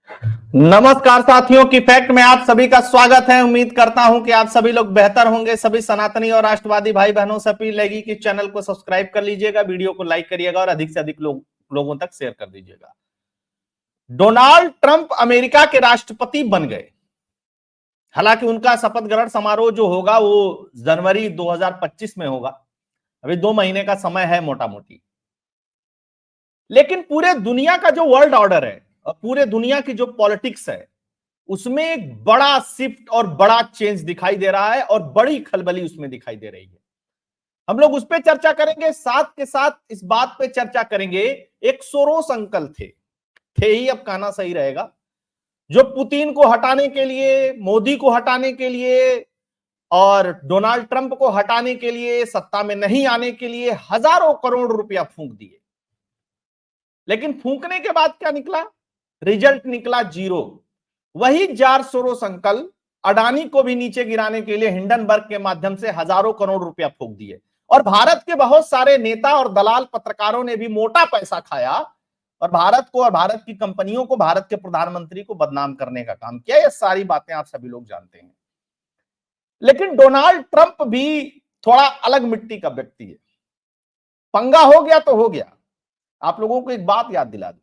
नमस्कार साथियों की फैक्ट में आप सभी का स्वागत है। उम्मीद करता हूं कि आप सभी लोग बेहतर होंगे। सभी सनातनी और राष्ट्रवादी भाई बहनों से अपील रहेगी कि चैनल को सब्सक्राइब कर लीजिएगा, वीडियो को लाइक करिएगा और अधिक से अधिक लोगों तक शेयर कर दीजिएगा। डोनाल्ड ट्रंप अमेरिका के राष्ट्रपति बन गए। हालांकि उनका शपथ ग्रहण समारोह जो होगा वो जनवरी 2025 में होगा। अभी 2 महीने का समय है मोटा मोटी। लेकिन पूरे दुनिया का जो वर्ल्ड ऑर्डर है और पूरे दुनिया की जो पॉलिटिक्स है उसमें एक बड़ा शिफ्ट और बड़ा चेंज दिखाई दे रहा है और बड़ी खलबली उसमें दिखाई दे रही है। हम लोग उस पर चर्चा करेंगे, साथ के साथ इस बात पे चर्चा करेंगे। एक सोरोस अंकल थे ही अब कहना सही रहेगा, जो पुतिन को हटाने के लिए, मोदी को हटाने के लिए और डोनाल्ड ट्रंप को हटाने के लिए, सत्ता में नहीं आने के लिए हजारों करोड़ रुपया फूंक दिए। लेकिन फूंकने के बाद क्या निकला? रिजल्ट निकला जीरो। वही जॉर्ज सोरोस अंकल अडानी को भी नीचे गिराने के लिए हिंडनबर्ग के माध्यम से हजारों करोड़ रुपया फूंक दिए और भारत के बहुत सारे नेता और दलाल पत्रकारों ने भी मोटा पैसा खाया और भारत को और भारत की कंपनियों को, भारत के प्रधानमंत्री को बदनाम करने का काम किया। ये सारी बातें आप सभी लोग जानते हैं। लेकिन डोनाल्ड ट्रंप भी थोड़ा अलग मिट्टी का व्यक्ति है। पंगा हो गया तो हो गया। आप लोगों को एक बात याद दिला दूं,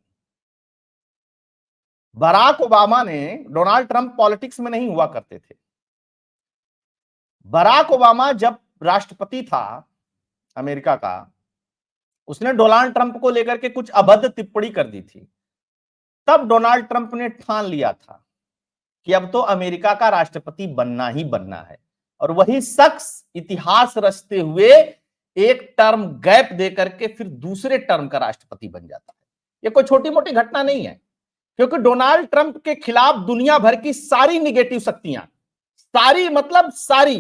बराक ओबामा ने, डोनाल्ड ट्रंप पॉलिटिक्स में नहीं हुआ करते थे। बराक ओबामा जब राष्ट्रपति था अमेरिका का, उसने डोनाल्ड ट्रंप को लेकर के कुछ अभद्र टिप्पणी कर दी थी। तब डोनाल्ड ट्रंप ने ठान लिया था कि अब तो अमेरिका का राष्ट्रपति बनना ही बनना है और वही शख्स इतिहास रचते हुए एक टर्म गैप देकर के फिर दूसरे टर्म का राष्ट्रपति बन जाता है। यह कोई छोटी मोटी घटना नहीं है, क्योंकि डोनाल्ड ट्रंप के खिलाफ दुनिया भर की सारी निगेटिव शक्तियां, सारी मतलब सारी,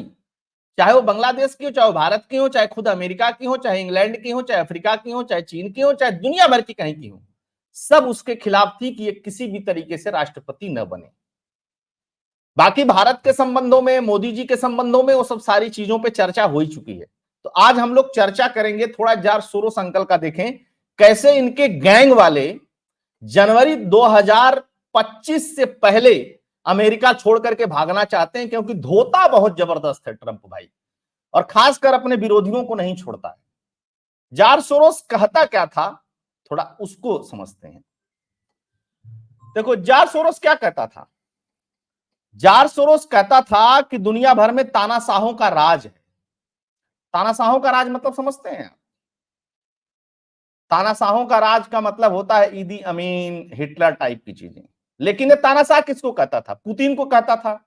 चाहे वो बांग्लादेश की हो, चाहे वो भारत की हो, चाहे खुद अमेरिका की हो, चाहे इंग्लैंड की हो, चाहे अफ्रीका की हो, चाहे चीन की हो, चाहे दुनिया भर की कहीं की हो, सब उसके खिलाफ थी कि ये किसी भी तरीके से राष्ट्रपति न बने। बाकी भारत के संबंधों में, मोदी जी के संबंधों में वो सब सारी चीजों पे चर्चा हो ही चुकी है। तो आज हम लोग चर्चा करेंगे थोड़ा जॉर्ज सोरोस अंकल का। देखें कैसे इनके गैंग वाले जनवरी 2025 से पहले अमेरिका छोड़ करके भागना चाहते हैं, क्योंकि धोता बहुत जबरदस्त है ट्रंप भाई, और खासकर अपने विरोधियों को नहीं छोड़ता है। जॉर्ज सोरोस कहता क्या था, थोड़ा उसको समझते हैं। देखो जॉर्ज सोरोस क्या कहता था। जॉर्ज सोरोस कहता था कि दुनिया भर में तानाशाहों का राज है। तानाशाहों का राज मतलब समझते हैं? तानाशाहों का राज का मतलब होता है ईदी अमीन, हिटलर टाइप की चीजें। लेकिन ये तानाशाह किसको कहता था? पुतिन को कहता था,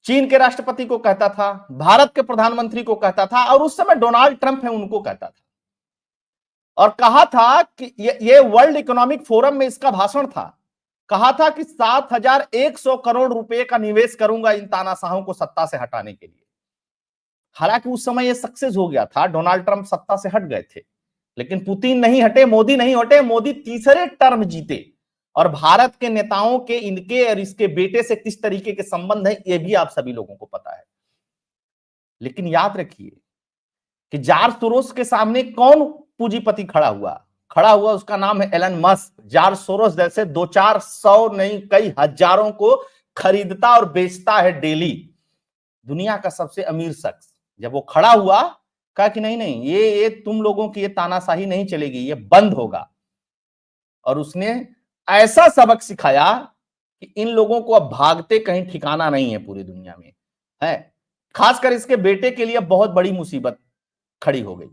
चीन के राष्ट्रपति को कहता था, भारत के प्रधानमंत्री को कहता था, और उस समय डोनाल्ड ट्रंप है उनको कहता था। और कहा था कि ये वर्ल्ड इकोनॉमिक फोरम में इसका भाषण था। कहा था कि 7,100 करोड़ रुपए का निवेश करूंगा इन तानाशाहों को सत्ता से हटाने के लिए। हालांकि उस समय ये सक्सेस हो गया था, डोनाल्ड ट्रंप सत्ता से हट गए थे, लेकिन पुतिन नहीं हटे, मोदी नहीं हटे। मोदी तीसरे टर्म जीते और भारत के नेताओं के, इनके और इसके बेटे से किस तरीके के संबंध है ये भी आप सभी लोगों को पता है। लेकिन याद रखिए कि जॉर्ज सोरोस के सामने कौन पूंजीपति खड़ा हुआ, उसका नाम है एलन मस्क। जॉर्ज सोरोस जैसे 200-400 नहीं, कई हजारों को खरीदता और बेचता है डेली, दुनिया का सबसे अमीर शख्स। जब वो खड़ा हुआ, कहा कि नहीं नहीं, ये तुम लोगों की ये तानाशाही नहीं चलेगी, ये बंद होगा। और उसने ऐसा सबक सिखाया कि इन लोगों को अब भागते कहीं ठिकाना नहीं है पूरी दुनिया में है। खासकर इसके बेटे के लिए बहुत बड़ी मुसीबत खड़ी हो गई।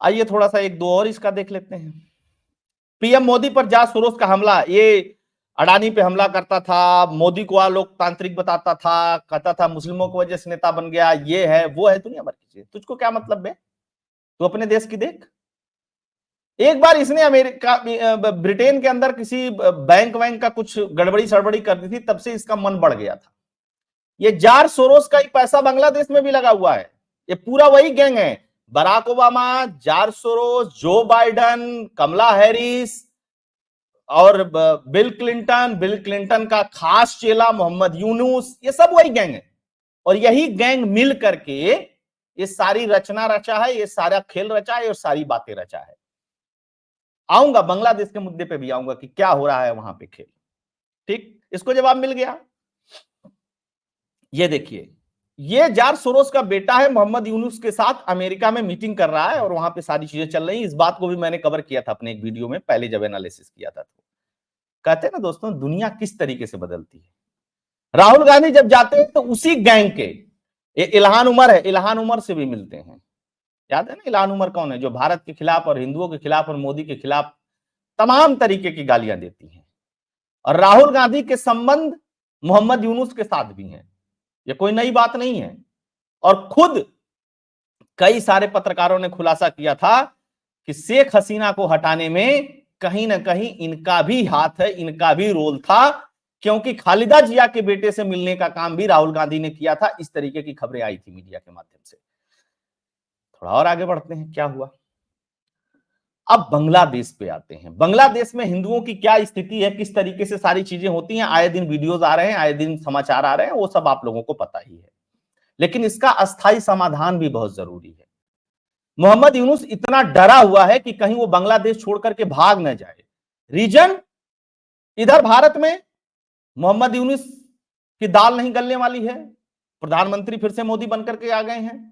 आइए थोड़ा सा एक दो और इसका देख लेते हैं। पीएम मोदी पर जॉर्ज सोरोस का हमला। ये अडानी पे हमला करता था, मोदी को लोकतांत्रिक बताता था, कहता था मुस्लिमों की वजह से नेता बन गया, ये है वो है, दुनिया भर की चीज। तुझको क्या मतलब बे? तू अपने देश की देख। एक बार इसने अमेरिका, ब्रिटेन के अंदर किसी बैंक वैंक का कुछ गड़बड़ी सड़बड़ी कर दी थी, तब से इसका मन बढ़ गया था। ये जॉर्ज सोरोस का ही पैसा बांग्लादेश में भी लगा हुआ है। ये पूरा वही गैंग है। बराक ओबामा, जॉर्ज सोरोस, जो बाइडन, कमला हैरिस और बिल क्लिंटन का खास चेला मोहम्मद यूनुस, ये सब वही गैंग है। और यही गैंग मिल करके ये सारी रचना रचा है, ये सारा खेल रचा है और सारी बातें रचा है। आऊंगा, बांग्लादेश के मुद्दे पे भी आऊंगा कि क्या हो रहा है वहां पे खेल। ठीक, इसको जवाब मिल गया। ये देखिए, ये जॉर्ज सोरोस का बेटा है, मोहम्मद यूनुस के साथ अमेरिका में मीटिंग कर रहा है और वहां पे सारी चीजें चल रही हैं। इस बात को भी मैंने कवर किया था अपने एक वीडियो में पहले जब एनालिसिस किया था। तो कहते हैं ना दोस्तों, दुनिया किस तरीके से बदलती है। राहुल गांधी जब जाते हैं तो उसी गैंग के इल्हान उमर है, इल्हान उमर से भी मिलते हैं। याद है ना इल्हान उमर कौन है, जो भारत के खिलाफ और हिंदुओं के खिलाफ और मोदी के खिलाफ तमाम तरीके की गालियां देती हैं। और राहुल गांधी के संबंध मोहम्मद यूनुस के साथ भी हैं, ये कोई नई बात नहीं है। और खुद कई सारे पत्रकारों ने खुलासा किया था कि शेख हसीना को हटाने में कहीं ना कहीं इनका भी हाथ है, इनका भी रोल था, क्योंकि खालिदा जिया के बेटे से मिलने का काम भी राहुल गांधी ने किया था। इस तरीके की खबरें आई थी मीडिया के माध्यम से। थोड़ा और आगे बढ़ते हैं, क्या हुआ। अब बांग्लादेश पे आते हैं। बांग्लादेश में हिंदुओं की क्या स्थिति है, किस तरीके से सारी चीजें होती हैं, आए दिन वीडियोज आ रहे हैं, आए दिन समाचार आ रहे हैं, वो सब आप लोगों को पता ही है। लेकिन इसका अस्थायी समाधान भी बहुत जरूरी है। मोहम्मद यूनुस इतना डरा हुआ है कि कहीं वो बांग्लादेश छोड़ करके भाग न जाए। रीजन, इधर भारत में मोहम्मद यूनुस की दाल नहीं गलने वाली है, प्रधानमंत्री फिर से मोदी बनकर के आ गए हैं।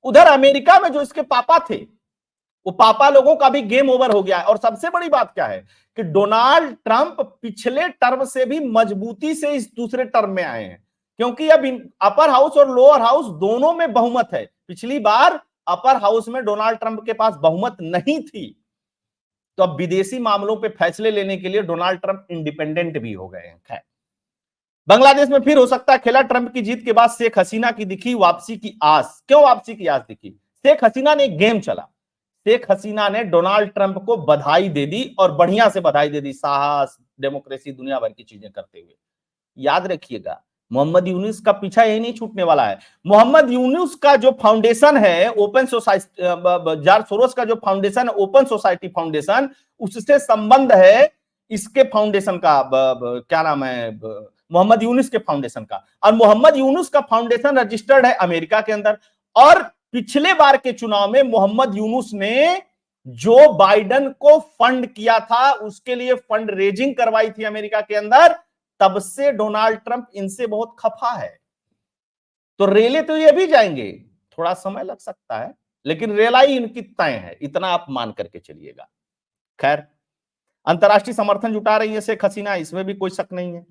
उधर अमेरिका में जो इसके पापा थे, वो पापा लोगों का भी गेम ओवर हो गया है। और सबसे बड़ी बात क्या है कि डोनाल्ड ट्रंप पिछले टर्म से भी मजबूती से इस दूसरे टर्म में आए हैं, क्योंकि अब अपर हाउस और लोअर हाउस दोनों में बहुमत है। पिछली बार अपर हाउस में डोनाल्ड ट्रंप के पास बहुमत नहीं थी, तो अब विदेशी मामलों पे फैसले लेने के लिए डोनाल्ड ट्रंप इंडिपेंडेंट भी हो गए हैं। खैर, बांग्लादेश में फिर हो सकता है खेला। ट्रंप की जीत के बाद शेख हसीना की दिखी वापसी की आस। क्यों वापसी की आस दिखी? शेख हसीना ने एक गेम चला। शेख हसीना ने डोनाल्ड ट्रंप को बधाई दे दी, और बढ़िया से बधाई दे दी, साहस, डेमोक्रेसी, दुनिया भर की चीजें करते हुए। याद रखिएगा, मोहम्मद यूनुस का पीछा यही नहीं छूटने वाला है। मोहम्मद यूनुस का जो फाउंडेशन है ओपन सोसाइटी, जॉर्ज सोरोस का जो फाउंडेशन है ओपन सोसाइटी फाउंडेशन, उससे संबंध है इसके फाउंडेशन का, क्या नाम है, मोहम्मद यूनुस के फाउंडेशन का। और मोहम्मद यूनुस का फाउंडेशन रजिस्टर्ड है अमेरिका के अंदर। और पिछले बार के चुनाव में मोहम्मद यूनुस ने जो बाइडन को फंड किया था, उसके लिए फंड रेजिंग करवाई थी अमेरिका के अंदर, तब से डोनाल्ड ट्रंप इनसे बहुत खफा है। तो रेले तो ये भी जाएंगे, थोड़ा समय लग सकता है, लेकिन रेलाई इनकी तय है, इतना आप मान करके चलिएगा। खैर, अंतरराष्ट्रीय समर्थन जुटा रही है शेख हसीना, इसमें भी कोई शक नहीं है,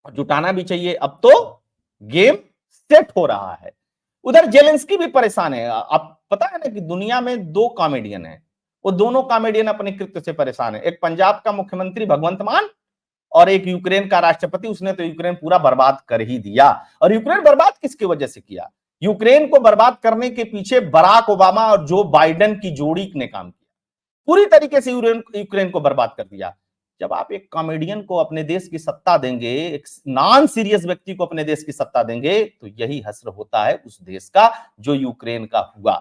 जुटाना भी चाहिए। अब तो गेम सेट हो रहा है। उधर जेलेंस्की भी परेशान है। आप पता है ना कि दुनिया में दो कॉमेडियन हैं, वो दोनों कॉमेडियन अपने कृत्य से परेशान है। एक पंजाब का मुख्यमंत्री भगवंत मान, और एक यूक्रेन का राष्ट्रपति। उसने तो यूक्रेन पूरा बर्बाद कर ही दिया। और यूक्रेन बर्बाद किसकी वजह से किया? यूक्रेन को बर्बाद करने के पीछे बराक ओबामा और जो बाइडेन की जोड़ी ने काम किया, पूरी तरीके से यूक्रेन को बर्बाद कर दिया। जब आप एक कॉमेडियन को अपने देश की सत्ता देंगे, एक नॉन सीरियस व्यक्ति को अपने देश की सत्ता देंगे, तो यही हश्र होता है उस देश का जो यूक्रेन का हुआ।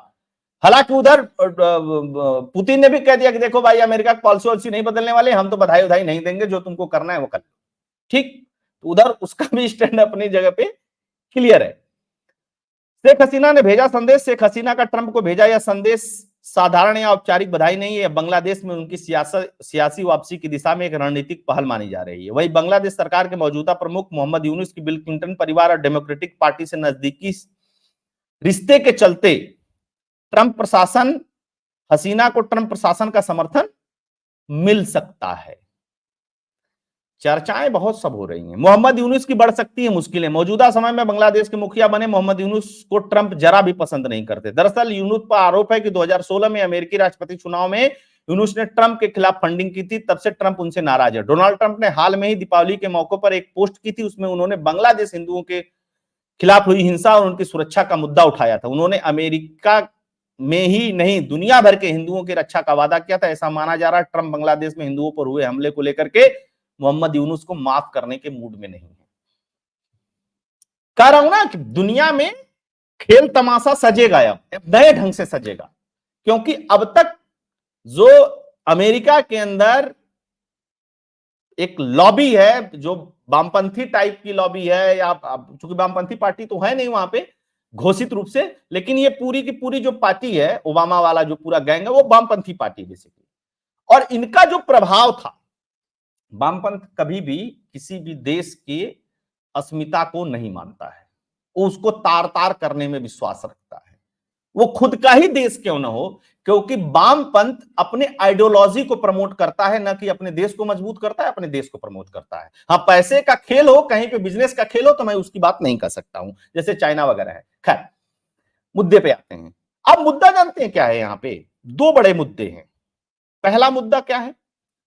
हालांकि उधर पुतिन ने भी कह दिया कि देखो भाई, अमेरिका की पॉलिसी वॉलिसी नहीं बदलने वाले, हम तो बधाई उधाई नहीं देंगे, जो तुमको करना है वो कर। ठीक, तो उधर उसका भी स्टैंड अपनी जगह पे क्लियर है। शेख हसीना ने भेजा संदेश। शेख हसीना का ट्रंप को भेजा यह संदेश साधारण या औपचारिक बधाई नहीं है, बांग्लादेश में उनकी सियासी वापसी की दिशा में एक रणनीतिक पहल मानी जा रही है। वहीं बांग्लादेश सरकार के मौजूदा प्रमुख मोहम्मद यूनुस की बिल क्लिंटन परिवार और डेमोक्रेटिक पार्टी से नजदीकी रिश्ते के चलते ट्रंप प्रशासन, हसीना को ट्रंप प्रशासन का समर्थन मिल सकता है। चर्चाएं बहुत सब हो रही हैं। मोहम्मद यूनुस की बढ़ सकती है मुश्किलें। मौजूदा समय में बांग्लादेश के मुखिया बने मोहम्मद यूनुस को ट्रंप जरा भी पसंद नहीं करते। दरअसल यूनुस पर आरोप है कि 2016 में अमेरिकी राष्ट्रपति चुनाव में यूनुस ने ट्रंप के खिलाफ फंडिंग की थी, तब से ट्रंप उनसे नाराज है। डोनाल्ड ट्रंप ने हाल में ही दीपावली के मौके पर एक पोस्ट की थी, उसमें उन्होंने बांग्लादेश हिंदुओं के खिलाफ हुई हिंसा और उनकी सुरक्षा का मुद्दा उठाया था। उन्होंने अमेरिका में ही नहीं, दुनिया भर के हिंदुओं की रक्षा का वादा किया था। ऐसा माना जा रहा है ट्रंप बांग्लादेश में हिंदुओं पर हुए हमले को लेकर के मोहम्मद यूनुस को माफ करने के मूड में नहीं है। कह रहा हूं ना कि दुनिया में खेल तमाशा सजेगा, अब नए ढंग से सजेगा, क्योंकि अब तक जो अमेरिका के अंदर एक लॉबी है, जो वामपंथी टाइप की लॉबी है, या चूंकि वामपंथी पार्टी तो है नहीं वहां पे घोषित रूप से, लेकिन ये पूरी की पूरी जो पार्टी है, ओबामा वाला जो पूरा गैंग है, वो वामपंथी पार्टी बेसिकली। और इनका जो प्रभाव था, वामपंथ कभी भी किसी भी देश के अस्मिता को नहीं मानता है, वो उसको तार तार करने में विश्वास रखता है, वो खुद का ही देश क्यों ना हो, क्योंकि वामपंथ अपने आइडियोलॉजी को प्रमोट करता है, ना कि अपने देश को मजबूत करता है, अपने देश को प्रमोट करता है। हाँ, पैसे का खेल हो, कहीं पे बिजनेस का खेल हो तो मैं उसकी बात नहीं कर सकता हूं, जैसे चाइना वगैरह है। खैर, मुद्दे पे आते हैं। अब मुद्दा जानते हैं क्या है? यहां पे दो बड़े मुद्दे हैं। पहला मुद्दा क्या है?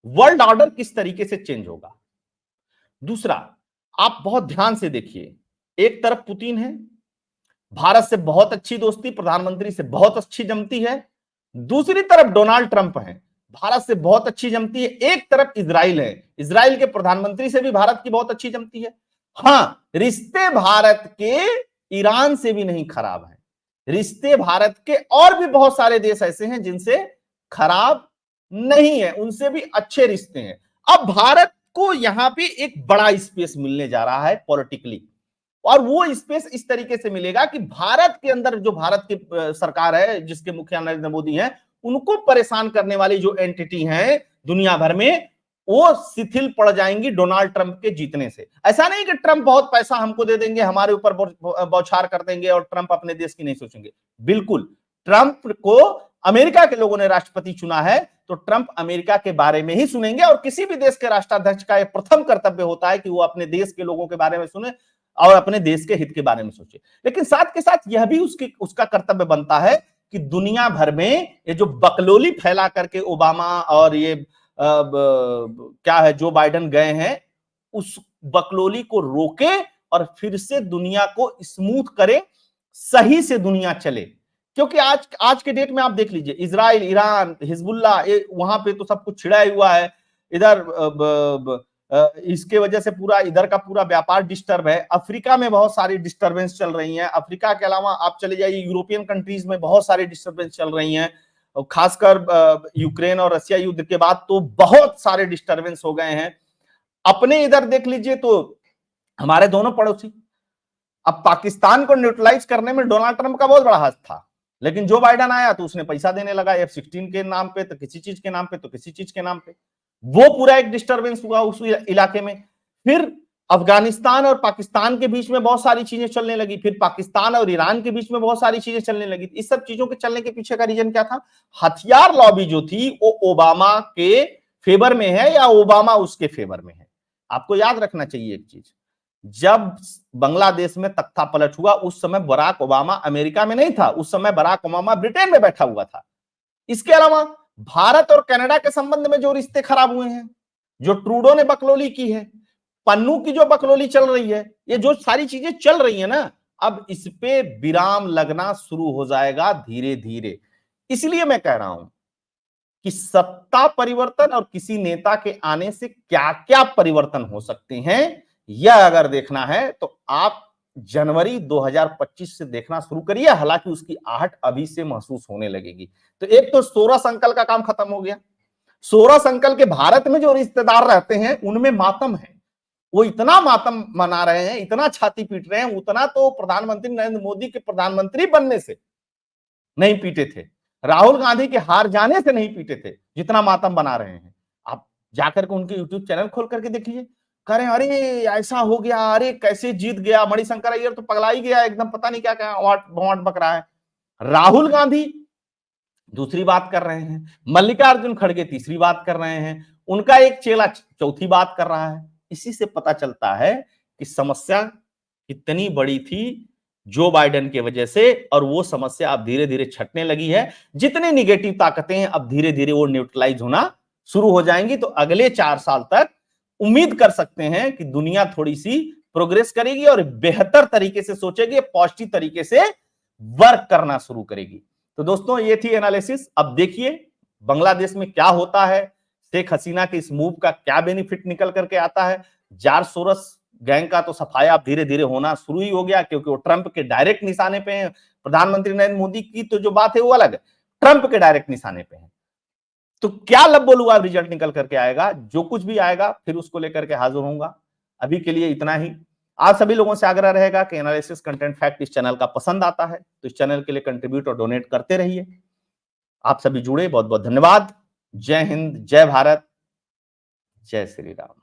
वर्ल्ड ऑर्डर किस तरीके से चेंज होगा। दूसरा, आप बहुत ध्यान से देखिए, एक तरफ पुतिन है, भारत से बहुत अच्छी दोस्ती, प्रधानमंत्री से बहुत अच्छी जमती है। दूसरी तरफ डोनाल्ड ट्रंप है, भारत से बहुत अच्छी जमती है। एक तरफ इजराइल है, इजराइल के प्रधानमंत्री से भी भारत की बहुत अच्छी जमती है। हां, रिश्ते भारत के ईरान से भी नहीं खराब है, रिश्ते भारत के और भी बहुत सारे देश ऐसे हैं जिनसे खराब नहीं है, उनसे भी अच्छे रिश्ते हैं। अब भारत को यहां पे एक बड़ा स्पेस मिलने जा रहा है पॉलिटिकली, और वो स्पेस इस तरीके से मिलेगा कि भारत के अंदर जो भारत की सरकार है, जिसके मुखिया नरेंद्र मोदी हैं, उनको परेशान करने वाली जो एंटिटी हैं दुनिया भर में, वो शिथिल पड़ जाएंगी डोनाल्ड ट्रंप के जीतने से। ऐसा नहीं कि ट्रंप बहुत पैसा हमको दे देंगे, हमारे ऊपर बौछार कर देंगे और ट्रंप अपने देश की नहीं सोचेंगे। बिल्कुल, ट्रंप को अमेरिका के लोगों ने राष्ट्रपति चुना है, तो ट्रंप अमेरिका के बारे में ही सुनेंगे, और किसी भी देश के राष्ट्राध्यक्ष का यह प्रथम कर्तव्य होता है कि वो अपने देश के लोगों के बारे में सुने और अपने देश के हित के बारे में सोचे। लेकिन साथ के साथ यह भी उसका कर्तव्य बनता है कि दुनिया भर में ये जो बकलोली फैला करके ओबामा और ये क्या है जो बाइडेन गए हैं, उस बकलोली को रोके और फिर से दुनिया को स्मूथ करे, सही से दुनिया चले। क्योंकि आज के डेट में आप देख लीजिए, इजराइल, ईरान, हिजबुल्ला, वहां पे तो सब कुछ छिड़ा हुआ है। इधर इसके वजह से पूरा इधर का पूरा व्यापार डिस्टर्ब है। अफ्रीका में बहुत सारी डिस्टर्बेंस चल रही हैं। अफ्रीका के अलावा आप चले जाइए, यूरोपियन कंट्रीज में बहुत सारी डिस्टर्बेंस चल रही हैं, खासकर यूक्रेन और रशिया युद्ध के बाद तो बहुत सारे डिस्टर्बेंस हो गए हैं। अपने इधर देख लीजिए तो हमारे दोनों पड़ोसी, अब पाकिस्तान को न्यूट्रलाइज करने में डोनाल्ड ट्रंप का बहुत बड़ा हाथ था, लेकिन जो बाइडेन आया तो उसने पैसा देने लगा, F-16 के नाम पे, तो किसी चीज के नाम पे, तो किसी चीज के नाम पे। वो पूरा एक डिस्टर्बेंस हुआ उस इलाके में। फिर अफगानिस्तान और पाकिस्तान के बीच में बहुत सारी चीजें चलने लगी, फिर पाकिस्तान और ईरान के बीच में बहुत सारी चीजें चलने लगी। इस सब चीजों के चलने के पीछे का रीजन क्या था? हथियार लॉबी जो थी वो ओबामा के फेवर में है या ओबामा उसके फेवर में है। आपको याद रखना चाहिए एक चीज, जब बांग्लादेश में तख्ता पलट हुआ उस समय बराक ओबामा अमेरिका में नहीं था, उस समय बराक ओबामा ब्रिटेन में बैठा हुआ था। इसके अलावा भारत और कनाडा के संबंध में जो रिश्ते खराब हुए हैं, जो ट्रूडो ने बकलोली की है, पन्नू की जो बकलोली चल रही है, ये जो सारी चीजें चल रही है ना, अब इस पे विराम लगना शुरू हो जाएगा धीरे धीरे। इसलिए मैं कह रहा हूं कि सत्ता परिवर्तन और किसी नेता के आने से क्या क्या परिवर्तन हो सकते हैं, यह अगर देखना है तो आप जनवरी 2025 से देखना शुरू करिए। हालांकि उसकी आहट अभी से महसूस होने लगेगी। तो एक तो सोलह संकल्प का काम खत्म हो गया। सोलह संकल्प के भारत में जो रिश्तेदार रहते हैं उनमें मातम है, वो इतना मातम मना रहे हैं, इतना छाती पीट रहे हैं, उतना तो प्रधानमंत्री नरेंद्र मोदी के प्रधानमंत्री बनने से नहीं पीटे थे, राहुल गांधी के हार जाने से नहीं पीटे थे, जितना मातम बना रहे हैं। आप जाकर के उनके यूट्यूब चैनल खोल करके देखिए, कह रहे हैं अरे ऐसा हो गया, अरे कैसे जीत गया, मणिशंकर अय्यर तो पगला ही गया एकदम, पता नहीं क्या क्या वाट बक रहा है। राहुल गांधी दूसरी बात कर रहे हैं, मल्लिकार्जुन खड़गे तीसरी बात कर रहे हैं, उनका एक चेला चौथी बात कर रहा है। इसी से पता चलता है कि समस्या कितनी बड़ी थी जो बाइडेन की वजह से, और वो समस्या अब धीरे धीरे छटने लगी है। जितनी निगेटिव ताकतें हैं अब धीरे धीरे वो न्यूट्रलाइज होना शुरू हो जाएंगी। तो अगले 4 साल तक उम्मीद कर सकते हैं कि दुनिया थोड़ी सी प्रोग्रेस करेगी और बेहतर तरीके से सोचेगी, पॉजिटिव तरीके से वर्क करना शुरू करेगी। तो दोस्तों, ये थी एनालिसिस। अब देखिए बांग्लादेश में क्या होता है, शेख हसीना के इस मूव का क्या बेनिफिट निकल करके आता है। जॉर्ज सोरोस गैंग का तो सफाया अब धीरे धीरे होना शुरू ही हो गया, क्योंकि वो ट्रंप के डायरेक्ट निशाने पे हैं। प्रधानमंत्री नरेंद्र मोदी की तो जो बात है वो अलग है, ट्रंप के डायरेक्ट निशाने पे है। तो क्या लब्बोलुआ रिजल्ट निकल करके आएगा, जो कुछ भी आएगा फिर उसको लेकर के हाजिर होऊंगा। अभी के लिए इतना ही। आप सभी लोगों से आग्रह रहेगा कि एनालिसिस कंटेंट फैक्ट इस चैनल का पसंद आता है तो इस चैनल के लिए कंट्रीब्यूट और डोनेट करते रहिए। आप सभी जुड़े, बहुत बहुत धन्यवाद। जय हिंद, जय भारत, जय श्री राम।